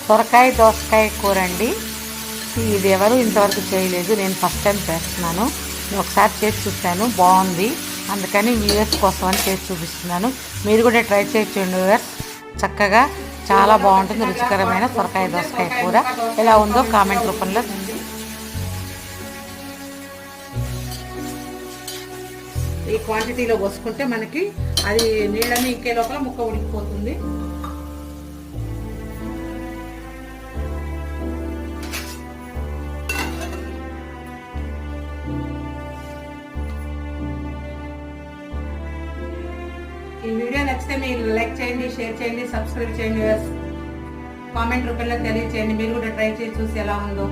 సొరకాయ దోసకాయ కూర అండి. ఇది ఎవరు ఇంతవరకు చేయలేదు, నేను ఫస్ట్ టైం చేస్తున్నాను. నేను ఒకసారి చేసి చూశాను, బాగుంది. అందుకని వ్యూవర్స్ కోసం అని చేసి చూపిస్తున్నాను. మీరు కూడా ట్రై చేయొచ్చండి వ్యూవర్స్. చక్కగా చాలా బాగుంటుంది రుచికరమైన సొరకాయ దోసకాయ కూర. ఎలా ఉందో కామెంట్ రూపంలో ఈ క్వాంటిటీలో పోసుకుంటే మనకి అది నీళ్ళని ఇంకే లోపల ముక్క ఉడికిపోతుంది. ఈ వీడియో నచ్చితే మీరు లైక్ చేయండి, షేర్ చేయండి, సబ్స్క్రైబ్ చేయండి, కామెంట్ రూపంలో తెలియచేయండి. మీరు కూడా ట్రై చేసి చూసి ఎలా ఉందో.